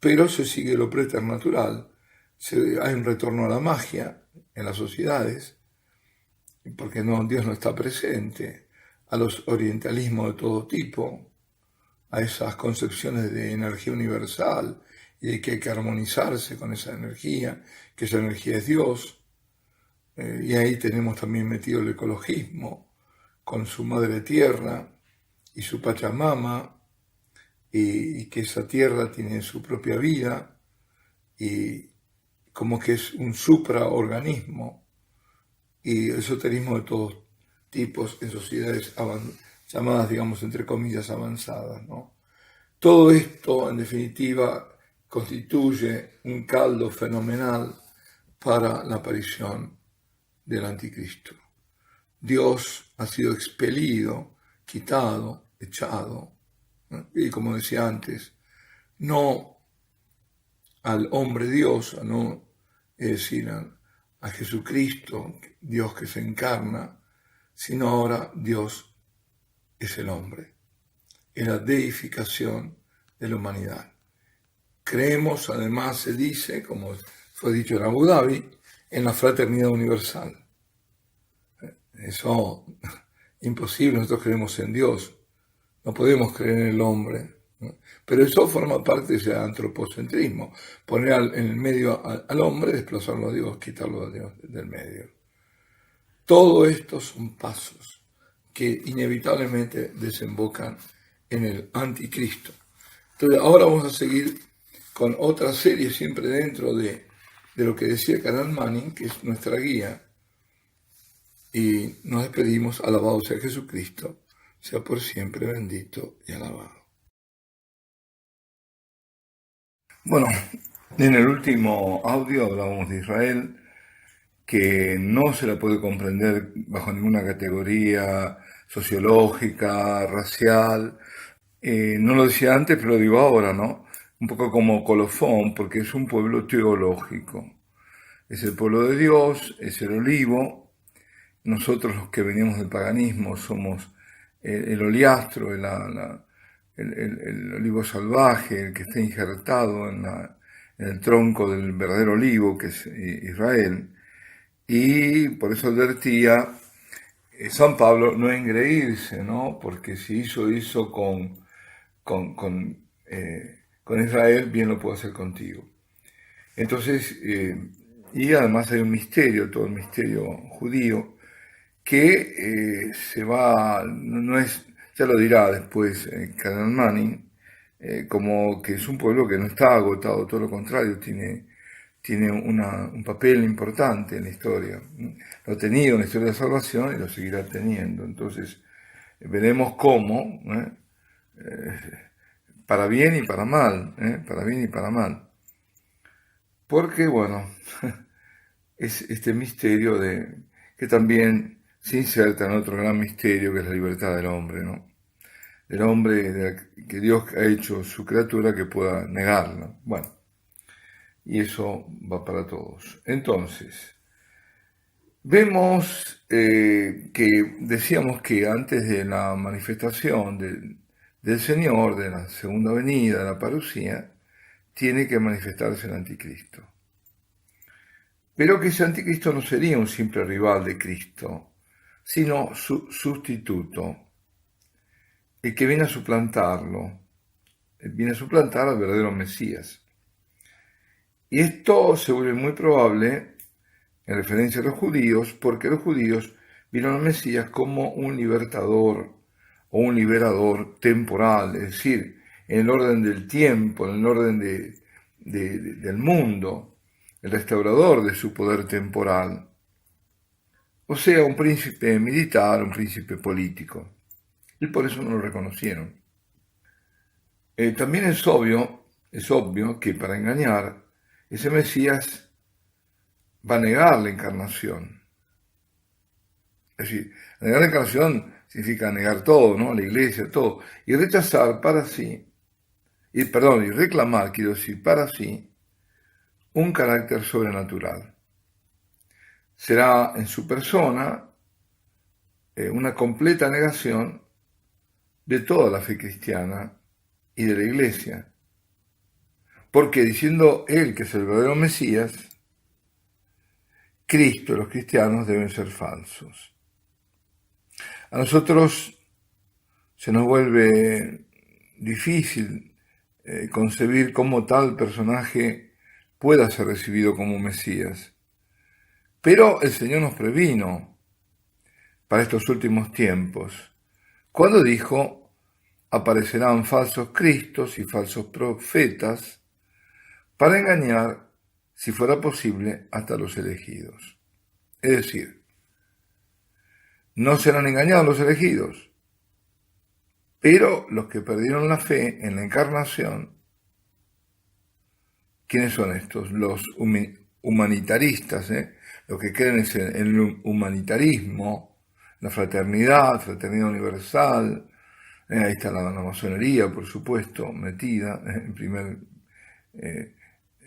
pero se sigue lo preternatural. Hay un retorno a la magia en las sociedades, porque Dios no está presente, a los orientalismos de todo tipo, a esas concepciones de energía universal y de que hay que armonizarse con esa energía, que esa energía es Dios. Y ahí tenemos también metido el ecologismo, con su madre tierra y su Pachamama, y que esa tierra tiene su propia vida, y como que es un supraorganismo, y esoterismo de todos tipos en sociedades llamadas, digamos, entre comillas, avanzadas, ¿no? Todo esto, en definitiva, constituye un caldo fenomenal para la aparición del anticristo. Dios ha sido expelido, quitado, echado, ¿no? Y como decía antes, no al hombre Dios, es decir, a Jesucristo, Dios que se encarna, sino ahora Dios es el hombre, es la deificación de la humanidad. Creemos, además, se dice, como fue dicho en Abu Dhabi, en la fraternidad universal. Eso imposible, nosotros creemos en Dios, no podemos creer en el hombre, ¿no? Pero eso forma parte de ese antropocentrismo, poner en el medio al hombre, desplazarlo a Dios, quitarlo a Dios del medio. Todo esto son pasos que inevitablemente desembocan en el anticristo. Entonces ahora vamos a seguir con otra serie, siempre dentro de lo que decía Carl Manning, que es nuestra guía, y nos despedimos. Alabado sea Jesucristo, sea por siempre bendito y alabado. Bueno, en el último audio hablábamos de Israel, que no se la puede comprender bajo ninguna categoría sociológica, racial. No lo decía antes, pero lo digo ahora, ¿no? Un poco como colofón, porque es un pueblo teológico. Es el pueblo de Dios, es el olivo. Nosotros, los que venimos del paganismo, somos el oliastro, el olivo salvaje, el que está injertado en el tronco del verdadero olivo, que es Israel. Y por eso advertía San Pablo no engreírse, ¿no? Porque si hizo con Israel, bien lo puedo hacer contigo. Entonces, y además hay un misterio, todo el misterio judío, que se va, no es, ya lo dirá después Carl Manning, como que es un pueblo que no está agotado, todo lo contrario, tiene un papel importante en la historia. Lo ha tenido en la historia de la salvación y lo seguirá teniendo. Entonces, veremos cómo, para bien y para mal, para bien y para mal. Porque, bueno, es este misterio que también se inserta en otro gran misterio, que es la libertad del hombre, ¿no? del hombre que Dios ha hecho su criatura que pueda negarla. Bueno, y eso va para todos. Entonces, vemos que decíamos que antes de la manifestación del Señor, de la segunda venida, de la parucía, tiene que manifestarse el anticristo. Pero que ese anticristo no sería un simple rival de Cristo, sino su sustituto, el que viene a suplantarlo, viene a suplantar al verdadero Mesías. Y esto se vuelve muy probable en referencia a los judíos, porque los judíos vieron al Mesías como un libertador o un liberador temporal, es decir, en el orden del tiempo, en el orden del mundo, el restaurador de su poder temporal, o sea, un príncipe militar, un príncipe político, y por eso no lo reconocieron. También es obvio que para engañar, ese Mesías va a negar la encarnación. Es decir, negar la encarnación significa negar todo, ¿no? La iglesia, todo, y rechazar para sí, y reclamar, quiero decir, para sí, un carácter sobrenatural. Será en su persona una completa negación de toda la fe cristiana y de la iglesia, porque diciendo él que es el verdadero Mesías, Cristo y los cristianos deben ser falsos. A nosotros se nos vuelve difícil concebir cómo tal personaje pueda ser recibido como Mesías. Pero el Señor nos previno para estos últimos tiempos, cuando dijo, aparecerán falsos cristos y falsos profetas para engañar, si fuera posible, hasta los elegidos. Es decir, no serán engañados los elegidos, pero los que perdieron la fe en la encarnación, ¿quiénes son estos? Los humanitaristas, los que creen en el humanitarismo, la fraternidad universal, ahí está la masonería, por supuesto, metida,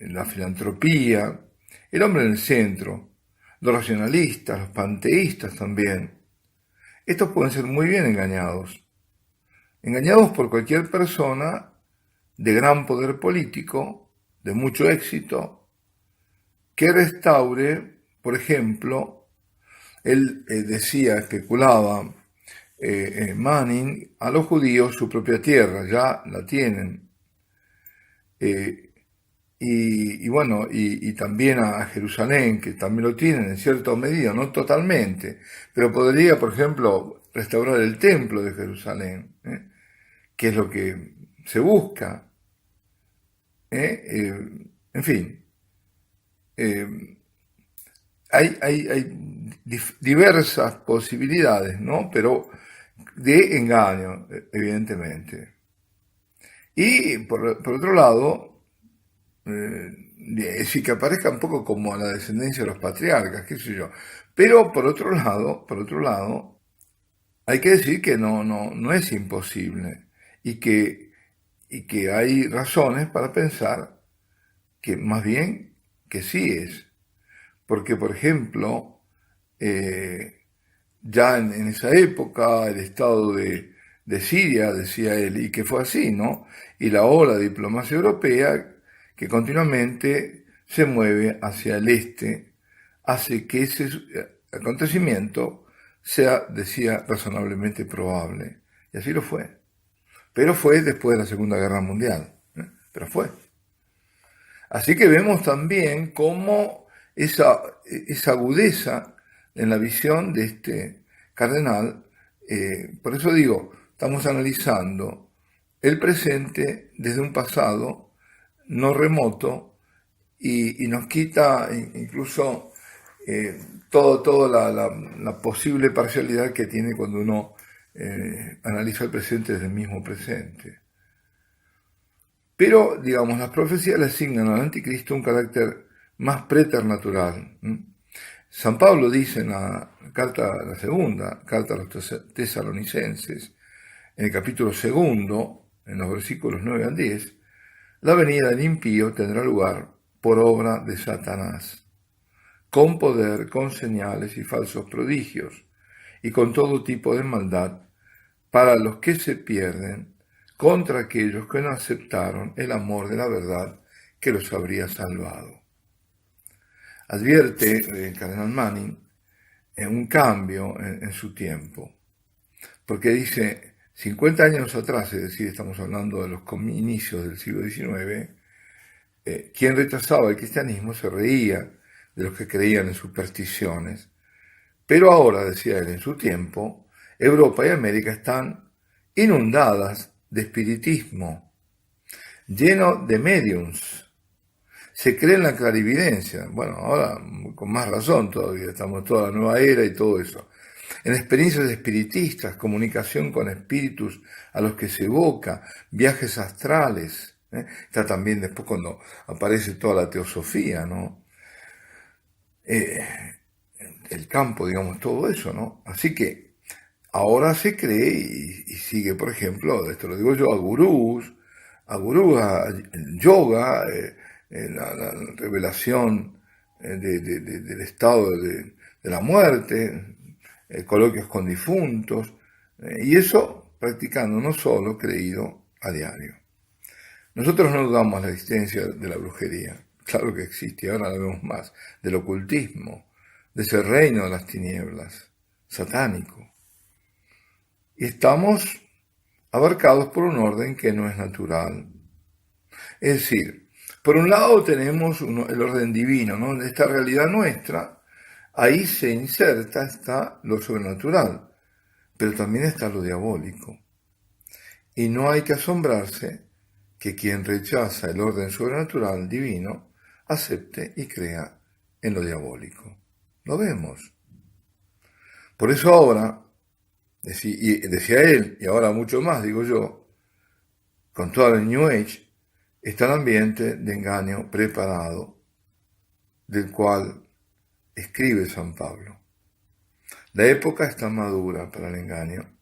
la filantropía, el hombre en el centro, los racionalistas, los panteístas también. Estos pueden ser muy bien engañados por cualquier persona de gran poder político, de mucho éxito, que restaure, por ejemplo, él especulaba, Manning, a los judíos su propia tierra, ya la tienen, y también a Jerusalén, que también lo tienen en cierta medida, no totalmente, pero podría, por ejemplo, restaurar el templo de Jerusalén, que es lo que se busca. En fin, hay diversas posibilidades, ¿no? Pero de engaño, evidentemente. Y por otro lado, sí que aparezca un poco como a la descendencia de los patriarcas, qué sé yo. Pero por otro lado, hay que decir que no es imposible y que hay razones para pensar que más bien que sí es. Porque, por ejemplo, ya en esa época el estado de Siria, decía él, y que fue así, ¿no? Y la ola de diplomacia europea, que continuamente se mueve hacia el este, hace que ese acontecimiento sea, decía, razonablemente probable. Y así lo fue. Pero fue después de la Segunda Guerra Mundial. Pero fue. Así que vemos también cómo esa agudeza en la visión de este cardenal, por eso digo, estamos analizando el presente desde un pasado no remoto y nos quita incluso toda la posible parcialidad que tiene cuando uno analiza el presente desde el mismo presente. Pero, digamos, las profecías le asignan al anticristo un carácter más preternatural. San Pablo dice en la segunda carta a los tesalonicenses, en el capítulo 2, en los versículos 9 al 10, la venida del impío tendrá lugar por obra de Satanás, con poder, con señales y falsos prodigios, y con todo tipo de maldad, para los que se pierden, contra aquellos que no aceptaron el amor de la verdad que los habría salvado. Advierte el cardenal Manning un cambio en su tiempo, porque dice, 50 años atrás, es decir, estamos hablando de los inicios del siglo XIX, quien rechazaba el cristianismo se reía de los que creían en supersticiones, pero ahora, decía él, en su tiempo, Europa y América están inundadas de espiritismo, lleno de mediums. Se cree en la clarividencia. Bueno, ahora con más razón todavía, estamos en toda la nueva era y todo eso. En experiencias espiritistas, comunicación con espíritus a los que se evoca, viajes astrales. Está también después cuando aparece toda la teosofía, ¿no? El campo, digamos, todo eso, ¿no? Así que ahora se cree y sigue, por ejemplo, esto lo digo yo, a gurús, yoga, la revelación del estado de la muerte, coloquios con difuntos, y eso practicando, no solo creído a diario. Nosotros no dudamos la existencia de la brujería, claro que existe, ahora la vemos más, del ocultismo, de ese reino de las tinieblas, satánico. Y estamos abarcados por un orden que no es natural. Es decir, por un lado tenemos el orden divino, ¿no? En esta realidad nuestra, ahí se inserta, está lo sobrenatural, pero también está lo diabólico. Y no hay que asombrarse que quien rechaza el orden sobrenatural divino acepte y crea en lo diabólico. Lo vemos. Por eso ahora, decía él, y ahora mucho más, digo yo, con toda el New Age, está el ambiente de engaño preparado, del cual escribe San Pablo. La época está madura para el engaño.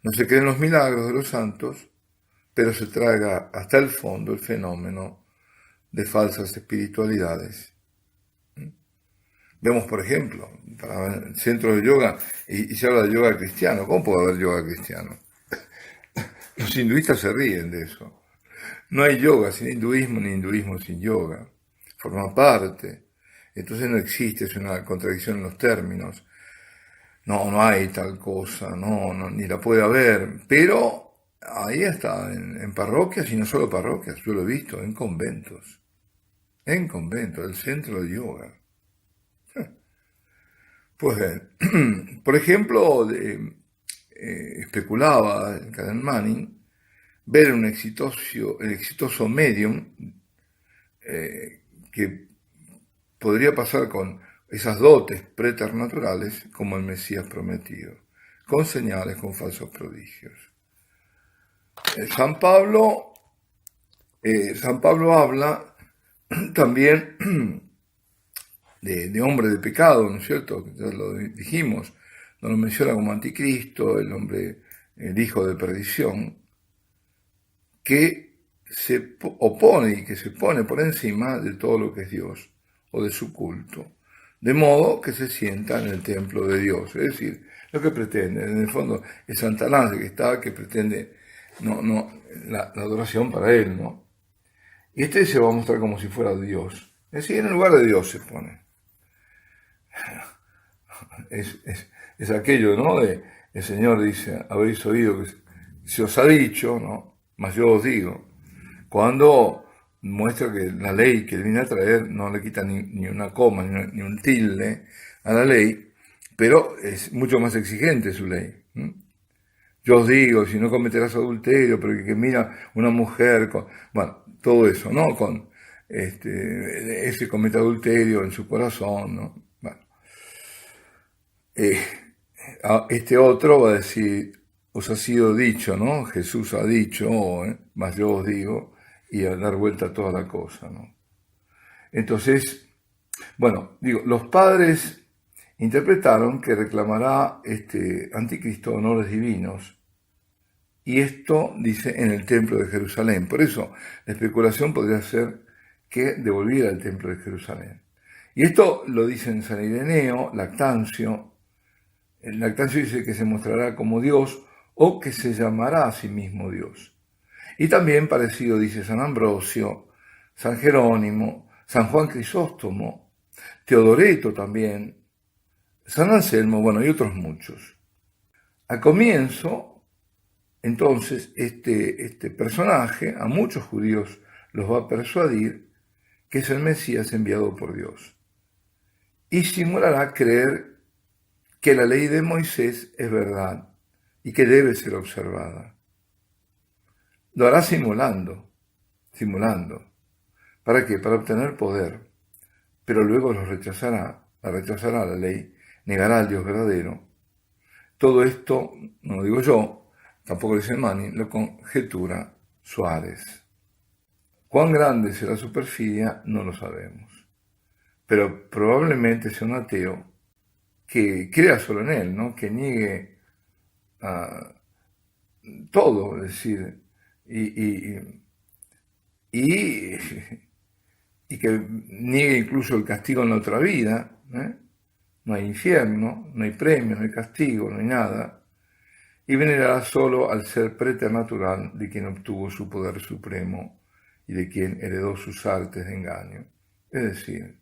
No se creen los milagros de los santos, pero se traga hasta el fondo el fenómeno de falsas espiritualidades. Vemos, por ejemplo, para el centro de yoga, y se habla de yoga cristiano. ¿Cómo puede haber yoga cristiano? Los hinduistas se ríen de eso. No hay yoga sin hinduismo, ni hinduismo sin yoga. Forma parte. Entonces no existe, es una contradicción en los términos. No hay tal cosa, ni la puede haber. Pero ahí está, en parroquias, y no solo parroquias, yo lo he visto, en conventos. En conventos, el centro de yoga. Pues bien, por ejemplo, especulaba el cardenal Manning ver el exitoso medium que podría pasar con esas dotes preternaturales como el Mesías prometido, con señales, con falsos prodigios. San Pablo habla también de hombre de pecado, ¿no es cierto? Ya lo dijimos, no lo menciona como anticristo, el hijo de perdición, que se opone y que se pone por encima de todo lo que es Dios o de su culto, de modo que se sienta en el templo de Dios. Es decir, lo que pretende, en el fondo, es Satanás que pretende la adoración para él, ¿no? Y se va a mostrar como si fuera Dios. Es decir, en el lugar de Dios se pone. Es aquello, ¿no? El Señor dice, habéis oído que se os ha dicho, ¿no? Mas yo os digo, cuando muestra que la ley que él viene a traer no le quita ni una coma, ni un tilde a la ley, pero es mucho más exigente su ley. Yo os digo, si no cometerás adulterio, pero que mira una mujer bueno, todo eso, ¿no? Con ese comete adulterio en su corazón, ¿no? Bueno. Este otro va a decir, os ha sido dicho, ¿no? Jesús ha dicho, mas yo os digo, y a dar vuelta a toda la cosa, ¿no? Entonces, bueno, los padres interpretaron que reclamará este anticristo honores divinos y esto dice en el templo de Jerusalén. Por eso la especulación podría ser que devolviera el templo de Jerusalén. Y esto lo dice en San Ireneo, Lactancio. El Lactancio dice que se mostrará como Dios o que se llamará a sí mismo Dios. Y también parecido dice San Ambrosio, San Jerónimo, San Juan Crisóstomo, Teodoreto también, San Anselmo, bueno, y otros muchos. Al comienzo, entonces, este personaje a muchos judíos los va a persuadir que es el Mesías enviado por Dios. Y simulará creer que la ley de Moisés es verdad y que debe ser observada. Lo hará simulando. ¿Para qué? Para obtener poder. Pero luego la rechazará la ley, negará al Dios verdadero. Todo esto, no lo digo yo, tampoco lo dice Mani, lo conjetura Suárez. Cuán grande será su perfidia no lo sabemos, pero probablemente sea un ateo que crea solo en él, ¿no? Que niegue todo, es decir, y que niegue incluso el castigo en la otra vida, ¿eh? No hay infierno, no hay premio, no hay castigo, no hay nada, y venerará solo al ser preternatural de quien obtuvo su poder supremo y de quien heredó sus artes de engaño. Es decir,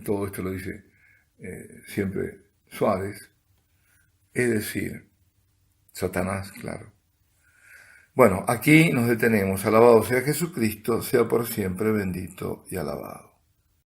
todo esto lo dice siempre Suárez, es decir, Satanás, claro. Bueno, aquí nos detenemos. Alabado sea Jesucristo, sea por siempre bendito y alabado.